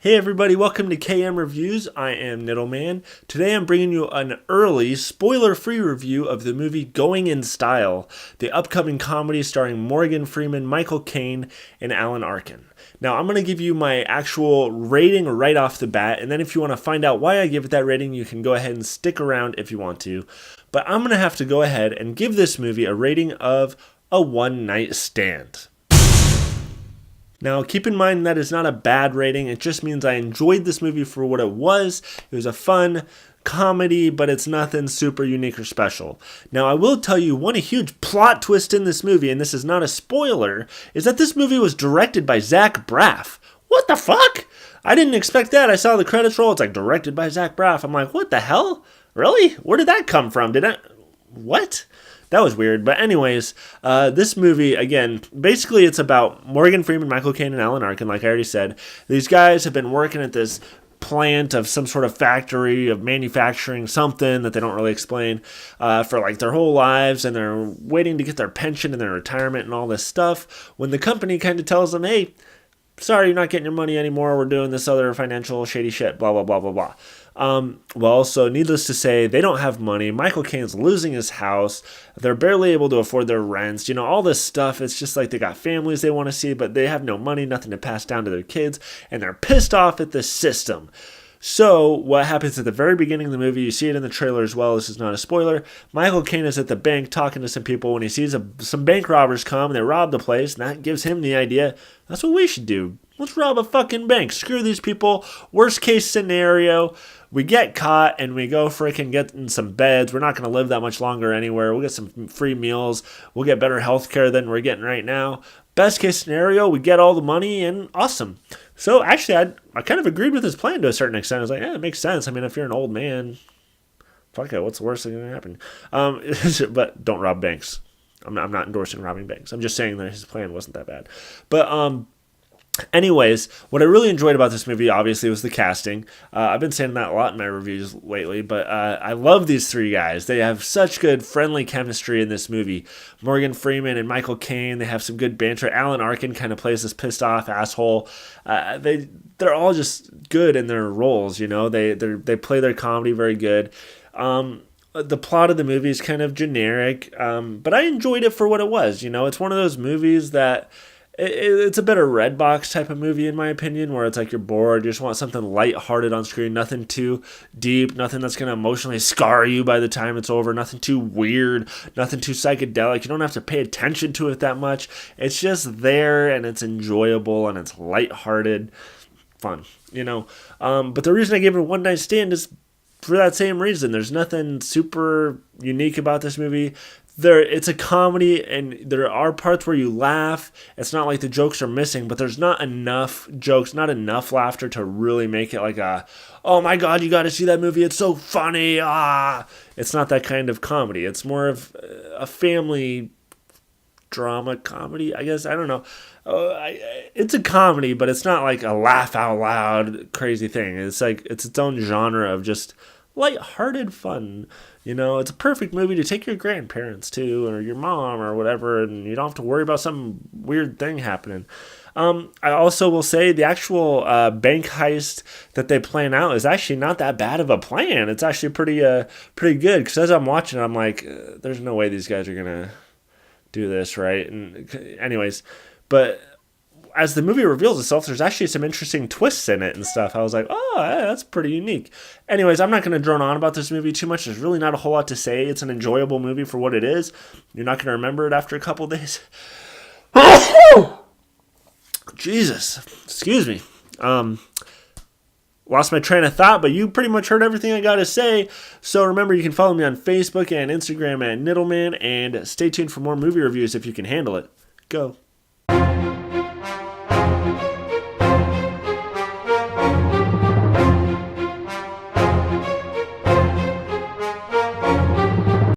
Hey everybody, welcome to KM Reviews. I am Niddleman. Today I'm bringing you an early, spoiler-free review of the movie Going in Style, the upcoming comedy starring Morgan Freeman, Michael Caine, and Alan Arkin. Now I'm going to give you my actual rating right off the bat, and then if you want to find out why I give it that rating, you can go ahead and stick around if you want to. But I'm going to have to go ahead and give this movie a rating of a one-night stand. Now, keep in mind that is not a bad rating. It just means I enjoyed this movie for what it was. It was a fun comedy, but it's nothing super unique or special. Now, I will tell you one huge plot twist in this movie, and this is not a spoiler, is that this movie was directed by Zach Braff. What the fuck? I didn't expect that. I saw the credits roll. It's like directed by Zach Braff. I'm like, what the hell? Really? Where did that come from? What? That was weird. But anyways, this movie, again, basically it's about Morgan Freeman, Michael Caine, and Alan Arkin, like I already said. These guys have been working at this plant of some sort of factory of manufacturing something that they don't really explain for like their whole lives, and they're waiting to get their pension and their retirement and all this stuff when the company kind of tells them, hey, sorry, you're not getting your money anymore. We're doing this other financial shady shit, blah, blah, blah, blah, blah. So needless to say, they don't have money. Michael Caine's losing his house. They're barely able to afford their rents. You know, all this stuff. It's just like they got families they want to see, but they have no money, nothing to pass down to their kids, and they're pissed off at the system. So what happens at the very beginning of the movie, you see it in the trailer as well, this is not a spoiler, Michael Caine is at the bank talking to some people when he sees some bank robbers come and they rob the place, and that gives him the idea, that's what we should do. Let's rob a fucking bank. Screw these people. Worst case scenario, we get caught and we go freaking get in some beds. We're not going to live that much longer anywhere. We'll get some free meals. We'll get better health care than we're getting right now. Best case scenario, we get all the money and awesome. So actually, I kind of agreed with his plan to a certain extent. I was like, yeah, it makes sense. I mean, if you're an old man, fuck it, what's the worst thing that can happen? But don't rob banks. I'm not endorsing robbing banks. I'm just saying that his plan wasn't that bad. But anyways, what I really enjoyed about this movie, obviously, was the casting. I've been saying that a lot in my reviews lately, but I love these three guys. They have such good friendly chemistry in this movie. Morgan Freeman and Michael Caine, they have some good banter. Alan Arkin kind of plays this pissed off asshole. They're all just good in their roles, you know. They play their comedy very good. The plot of the movie is kind of generic, but I enjoyed it for what it was. You know, it's one of those movies that it's a better Redbox type of movie, in my opinion, where it's like you're bored, you just want something lighthearted on screen, nothing too deep, nothing that's going to emotionally scar you by the time it's over, nothing too weird, nothing too psychedelic. You don't have to pay attention to it that much. It's just there, and it's enjoyable, and it's lighthearted, fun, you know. But the reason I gave it a one-night stand is for that same reason. There's nothing super unique about this movie. It's a comedy, and there are parts where you laugh. It's not like the jokes are missing, but there's not enough jokes, not enough laughter to really make it like oh my god, you got to see that movie, it's so funny. It's not that kind of comedy. It's more of a family drama comedy, I guess. I don't know. It's a comedy, but it's not like a laugh out loud crazy thing. It's like it's its own genre of just lighthearted fun. You know, it's a perfect movie to take your grandparents to, or your mom, or whatever, and you don't have to worry about some weird thing happening. I also will say the actual bank heist that they plan out is actually not that bad of a plan. It's actually pretty good, because as I'm watching, I'm like, there's no way these guys are gonna do this, right? And anyways, but as the movie reveals itself, there's actually some interesting twists in it and stuff. I was like, oh, that's pretty unique. Anyways, I'm not going to drone on about this movie too much. There's really not a whole lot to say. It's an enjoyable movie for what it is. You're not going to remember it after a couple days. Jesus. Excuse me. Lost my train of thought, but you pretty much heard everything I got to say. So remember, you can follow me on Facebook and Instagram at Niddleman, and stay tuned for more movie reviews if you can handle it. Go.